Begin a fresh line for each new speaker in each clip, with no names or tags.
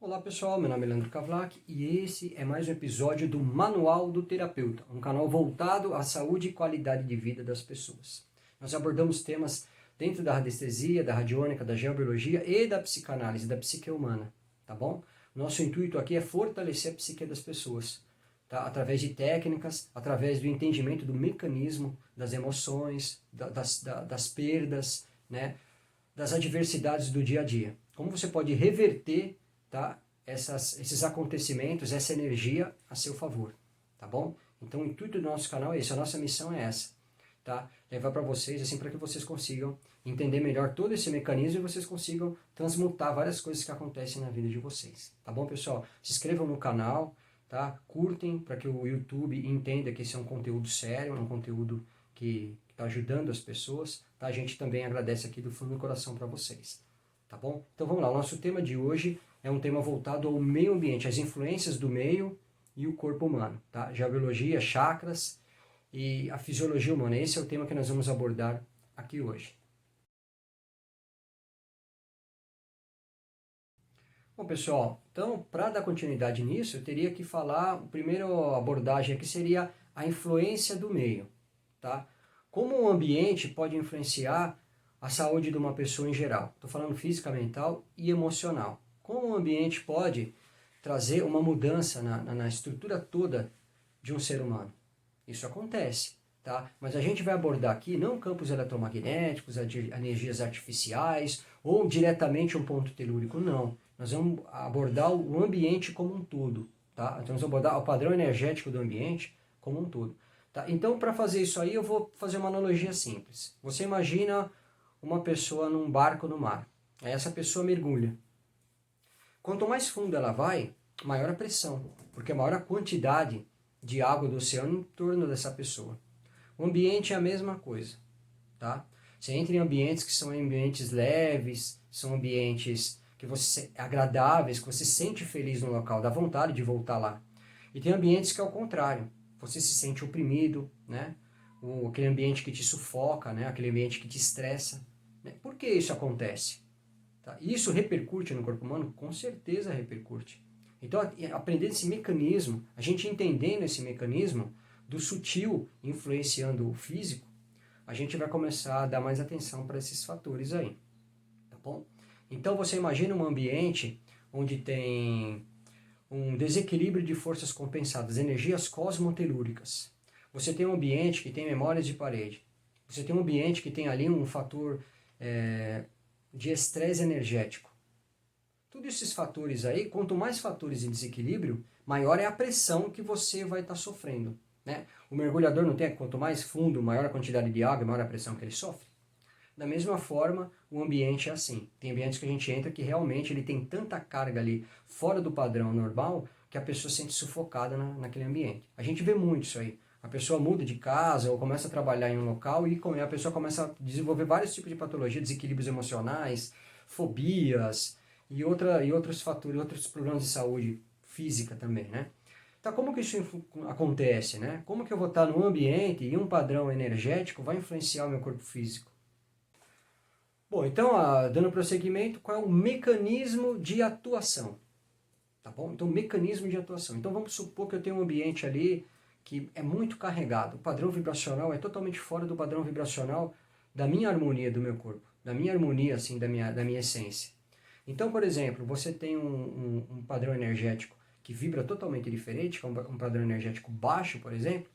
Olá pessoal, meu nome é Leandro Kavlak e esse é mais um episódio do Manual do Terapeuta, um canal voltado à saúde e qualidade de vida das pessoas. Nós abordamos temas dentro da radiestesia, da radiônica, da geobiologia e da psicanálise, da psique humana, tá bom? Nosso intuito aqui é fortalecer a psique das pessoas, tá? Através de técnicas, através do entendimento do mecanismo das emoções, das perdas, né? Das adversidades do dia a dia. Como você pode reverter, tá, esses acontecimentos, essa energia a seu favor, tá bom? Então o intuito do nosso canal é esse, a nossa missão é essa, tá? Levar para vocês, assim, para que vocês consigam entender melhor todo esse mecanismo e vocês consigam transmutar várias coisas que acontecem na vida de vocês, tá bom, pessoal? Se inscrevam no canal, tá? Curtem para que o YouTube entenda que esse é um conteúdo sério, um conteúdo que está ajudando as pessoas, tá? A gente também agradece aqui do fundo do coração para vocês, tá bom? Então vamos lá, o nosso tema de hoje é um tema voltado ao meio ambiente, as influências do meio e o corpo humano, tá? Geobiologia, chakras e a fisiologia humana. Esse é o tema que nós vamos abordar aqui hoje. Bom, pessoal, então, para dar continuidade nisso, eu teria que falar, a primeira abordagem aqui seria a influência do meio, tá? Como o ambiente pode influenciar a saúde de uma pessoa em geral? Estou falando física, mental e emocional. Como o ambiente pode trazer uma mudança na estrutura toda de um ser humano? Isso acontece, tá? Mas a gente vai abordar aqui não campos eletromagnéticos, energias artificiais ou diretamente um ponto telúrico, não. Nós vamos abordar o ambiente como um todo, tá? Então, vamos abordar o padrão energético do ambiente como um todo. Tá? Então, para fazer isso aí, eu vou fazer uma analogia simples. Você imagina uma pessoa num barco no mar. Aí essa pessoa mergulha. Quanto mais fundo ela vai, maior a pressão, porque maior a quantidade de água do oceano em torno dessa pessoa. O ambiente é a mesma coisa, tá? Você entra em ambientes que são ambientes leves, são ambientes que você agradáveis, que você se sente feliz no local, dá vontade de voltar lá. E tem ambientes que é o contrário, você se sente oprimido, né? Aquele ambiente que te sufoca, né? Aquele ambiente que te estressa. Né? Por que isso acontece? Tá? Isso repercute no corpo humano? Com certeza repercute. Então, aprendendo esse mecanismo, a gente entendendo esse mecanismo do sutil influenciando o físico, a gente vai começar a dar mais atenção para esses fatores aí, tá bom? Então, você imagina um ambiente onde tem um desequilíbrio de forças compensadas, energias cosmotelúricas. Você tem um ambiente que tem memórias de parede. Você tem um ambiente que tem ali um fator de estresse energético. Todos esses fatores aí, quanto mais fatores em desequilíbrio, maior é a pressão que você vai estar sofrendo. Né? O mergulhador não tem, quanto mais fundo, maior a quantidade de água, maior a pressão que ele sofre. Da mesma forma, o ambiente é assim. Tem ambientes que a gente entra que realmente ele tem tanta carga ali fora do padrão normal que a pessoa se sente sufocada naquele ambiente. A gente vê muito isso aí. A pessoa muda de casa ou começa a trabalhar em um local e a pessoa começa a desenvolver vários tipos de patologia, desequilíbrios emocionais, fobias e outros fatores, outros problemas de saúde física também, né? Então, como que isso acontece, né? Como que eu vou estar num ambiente e um padrão energético vai influenciar o meu corpo físico? Bom, então, dando prosseguimento, qual é o mecanismo de atuação? Tá bom? Então, mecanismo de atuação. Então, vamos supor que eu tenho um ambiente ali que é muito carregado. O padrão vibracional é totalmente fora do padrão vibracional da minha harmonia do meu corpo, da minha harmonia, assim, da minha essência. Então, por exemplo, você tem um padrão energético que vibra totalmente diferente, que é um padrão energético baixo, por exemplo,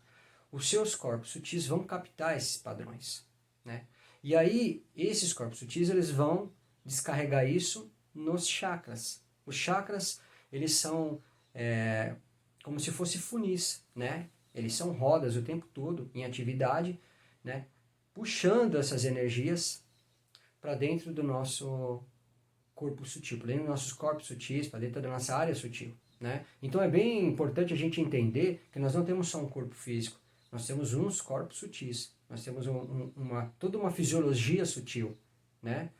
os seus corpos sutis vão captar esses padrões, né? E aí, esses corpos sutis, eles vão descarregar isso nos chakras. Os chakras, eles são como se fossem funis, né? Eles são rodas o tempo todo em atividade, né? Puxando essas energias para dentro do nosso corpo sutil, para dentro dos nossos corpos sutis, para dentro da nossa área sutil, né? Então é bem importante a gente entender que nós não temos só um corpo físico, nós temos uns corpos sutis, nós temos toda uma fisiologia sutil, né?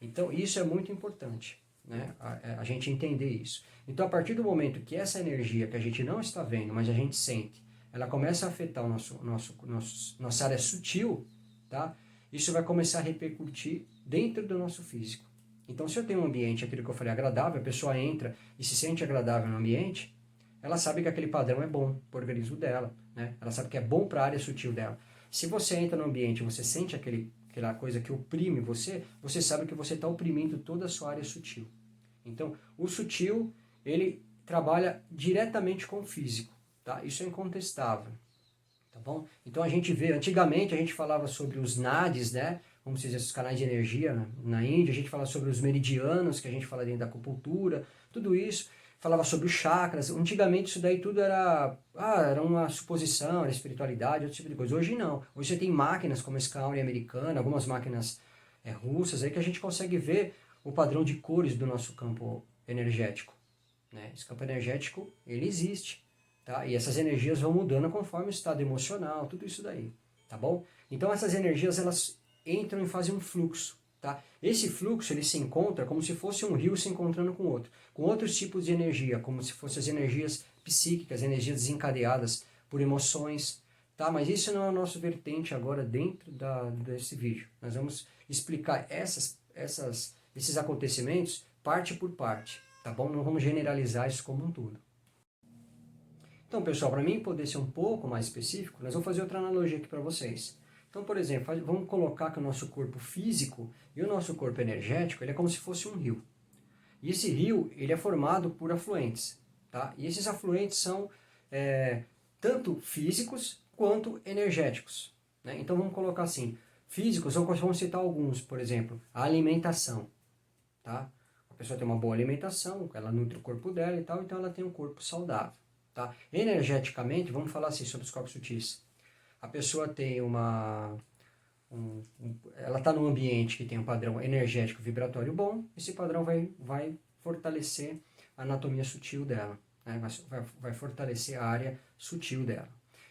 Então isso é muito importante, né? A gente entender isso. Então a partir do momento que essa energia que a gente não está vendo, mas a gente sente, ela começa a afetar nossa área sutil, tá? Isso vai começar a repercutir dentro do nosso físico. Então, se eu tenho um ambiente, aquilo que eu falei, agradável, a pessoa entra e se sente agradável no ambiente, ela sabe que aquele padrão é bom para o organismo dela, né? Ela sabe que é bom para a área sutil dela. Se você entra no ambiente e você sente aquela coisa que oprime você, você sabe que você está oprimindo toda a sua área sutil. Então, o sutil, ele trabalha diretamente com o físico, tá? Isso é incontestável, tá bom? Então, a gente vê, antigamente a gente falava sobre os nadis, né? Vamos dizer, os canais de energia na Índia, a gente fala sobre os meridianos, que a gente fala dentro da acupuntura, tudo isso, falava sobre os chakras. Antigamente isso daí tudo era uma suposição, era espiritualidade, outro tipo de coisa. Hoje não. Hoje você tem máquinas como a Scauri americana, algumas máquinas russas aí que a gente consegue ver o padrão de cores do nosso campo energético, né? Esse campo energético, ele existe, tá? E essas energias vão mudando conforme o estado emocional, tudo isso daí, tá bom? Então essas energias, elas entram e fazem um fluxo, tá? Esse fluxo, ele se encontra como se fosse um rio se encontrando com outros tipos de energia, como se fossem as energias psíquicas, energias desencadeadas por emoções, tá? Mas isso não é o nosso vertente agora dentro desse vídeo. Nós vamos explicar esses acontecimentos parte por parte, tá bom? Não vamos generalizar isso como um todo. Então, pessoal, para mim poder ser um pouco mais específico, nós vamos fazer outra analogia aqui para vocês. Então, por exemplo, vamos colocar que o nosso corpo físico e o nosso corpo energético, ele é como se fosse um rio. E esse rio, ele é formado por afluentes, tá? E esses afluentes são tanto físicos quanto energéticos, né? Então, vamos colocar assim, físicos, vamos citar alguns, por exemplo, a alimentação, tá? A pessoa tem uma boa alimentação, ela nutre o corpo dela e tal, então ela tem um corpo saudável, tá? Energeticamente, vamos falar assim sobre os corpos sutis. A pessoa tem ela está num ambiente que tem um padrão energético vibratório bom, esse padrão vai fortalecer a anatomia sutil dela, né? Vai fortalecer a área sutil dela.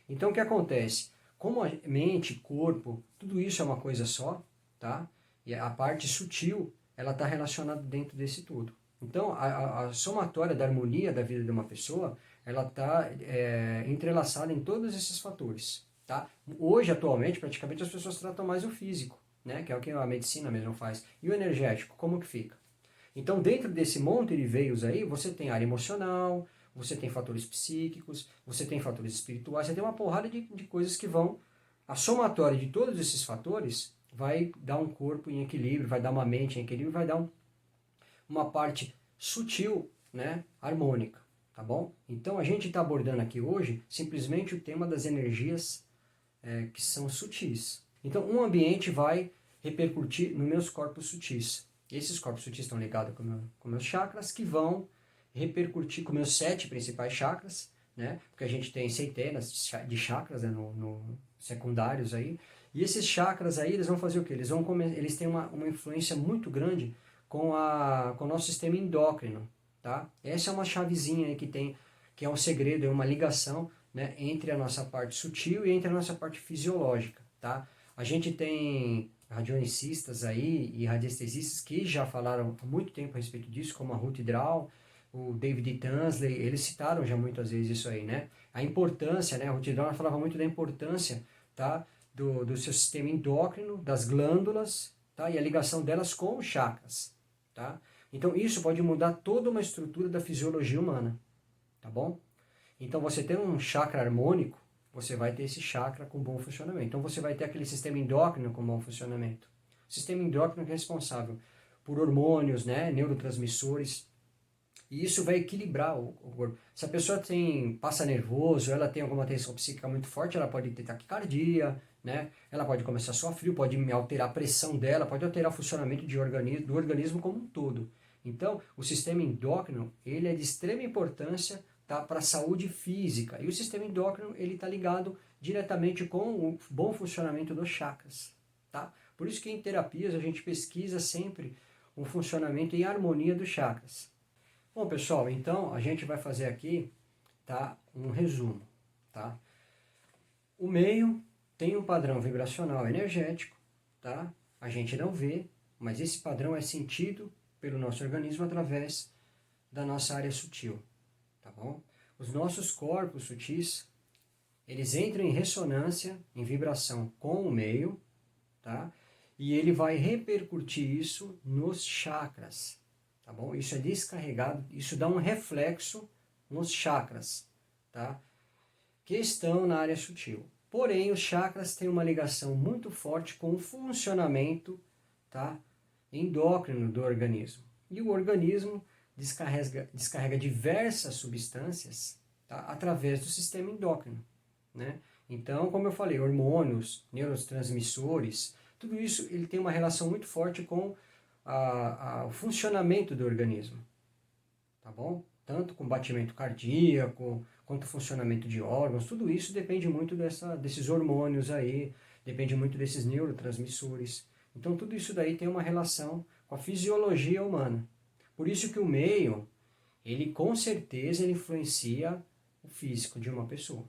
Então, o que acontece? Como a mente, corpo, tudo isso é uma coisa só, tá? E a parte sutil, ela está relacionada dentro desse tudo. Então, a somatória da harmonia da vida de uma pessoa, ela está entrelaçada em todos esses fatores. Tá? Hoje, atualmente, praticamente as pessoas tratam mais o físico, né? Que é o que a medicina mesmo faz. E o energético, como que fica? Então, dentro desse monte de veios aí, você tem área emocional, você tem fatores psíquicos, você tem fatores espirituais, você tem uma porrada de coisas que vão... A somatória de todos esses fatores vai dar um corpo em equilíbrio, vai dar uma mente em equilíbrio, vai dar uma parte sutil, né? Harmônica, tá bom? Então, a gente está abordando aqui hoje simplesmente o tema das energias que são sutis. Então, um ambiente vai repercutir nos meus corpos sutis. Esses corpos sutis estão ligados com meus chakras, que vão repercutir com meus 7 principais chakras, né? Porque a gente tem centenas de chakras, né, no secundários aí. E esses chakras aí, eles vão fazer o quê? Eles têm uma influência muito grande com o nosso sistema endócrino, tá? Essa é uma chavezinha aí que é um segredo, é uma ligação, né, entre a nossa parte sutil e entre a nossa parte fisiológica, tá? A gente tem radionicistas aí e radiestesistas que já falaram há muito tempo a respeito disso, como a Ruth Drau, o David Tansley, eles citaram já muitas vezes isso aí, né? A importância, né? A Ruth Drau falava muito da importância, tá? Do seu sistema endócrino, das glândulas, tá? E a ligação delas com os chakras, tá? Então isso pode mudar toda uma estrutura da fisiologia humana, tá bom? Então, você tem um chakra harmônico, você vai ter esse chakra com bom funcionamento. Então, você vai ter aquele sistema endócrino com bom funcionamento. O sistema endócrino é responsável por hormônios, né, neurotransmissores, e isso vai equilibrar o corpo. Se a pessoa passa nervoso, ela tem alguma tensão psíquica muito forte, ela pode ter taquicardia, né, ela pode começar a suar frio, pode alterar a pressão dela, pode alterar o funcionamento do organismo como um todo. Então, o sistema endócrino, ele é de extrema importância, tá, para a saúde física. E o sistema endócrino, ele está ligado diretamente com o bom funcionamento dos chakras, tá? Por isso que em terapias a gente pesquisa sempre um funcionamento em harmonia dos chakras. Bom, pessoal, então a gente vai fazer aqui, tá, um resumo, tá? O meio tem um padrão vibracional energético, tá? A gente não vê, mas esse padrão é sentido pelo nosso organismo através da nossa área sutil. Tá bom? Os nossos corpos sutis, eles entram em ressonância, em vibração com o meio, tá? e ele vai repercutir isso nos chakras, tá bom? Isso é descarregado, isso dá um reflexo nos chakras, tá? Que estão na área sutil. Porém, os chakras têm uma ligação muito forte com o funcionamento, tá, endócrino do organismo. E o organismo descarrega diversas substâncias, tá, através do sistema endócrino, né? Então, como eu falei, hormônios, neurotransmissores, tudo isso ele tem uma relação muito forte com o funcionamento do organismo, tá bom? Tanto com batimento cardíaco, quanto funcionamento de órgãos, tudo isso depende muito desses hormônios aí, depende muito desses neurotransmissores. Então tudo isso daí tem uma relação com a fisiologia humana. Por isso que o meio, ele com certeza ele influencia o físico de uma pessoa,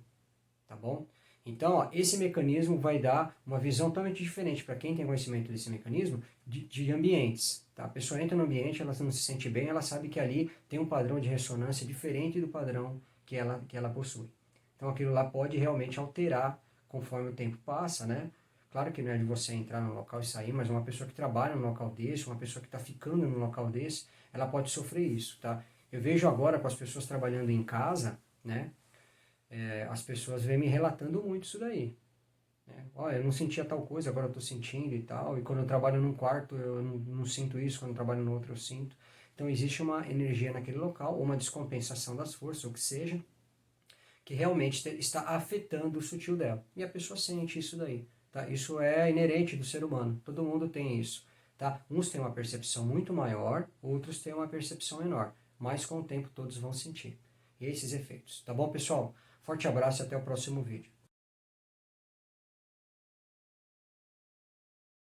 tá bom? Então, ó, esse mecanismo vai dar uma visão totalmente diferente para quem tem conhecimento desse mecanismo de ambientes. Tá? A pessoa entra no ambiente, ela não se sente bem, ela sabe que ali tem um padrão de ressonância diferente do padrão que ela possui. Então, aquilo lá pode realmente alterar conforme o tempo passa, né? Claro que não é de você entrar no local e sair, mas uma pessoa que trabalha num local desse, uma pessoa que está ficando num local desse, ela pode sofrer isso, tá? Eu vejo agora com as pessoas trabalhando em casa, né? As pessoas vêm me relatando muito isso daí. Né? Olha, eu não sentia tal coisa, agora eu estou sentindo e tal. E quando eu trabalho num quarto, eu não sinto isso, quando eu trabalho no outro, eu sinto. Então, existe uma energia naquele local, ou uma descompensação das forças, ou o que seja, que realmente está afetando o sutil dela. E a pessoa sente isso daí. Tá? Isso é inerente do ser humano. Todo mundo tem isso. Tá? Uns têm uma percepção muito maior, outros têm uma percepção menor. Mas com o tempo todos vão sentir esses efeitos. Tá bom, pessoal? Forte abraço e até o próximo vídeo.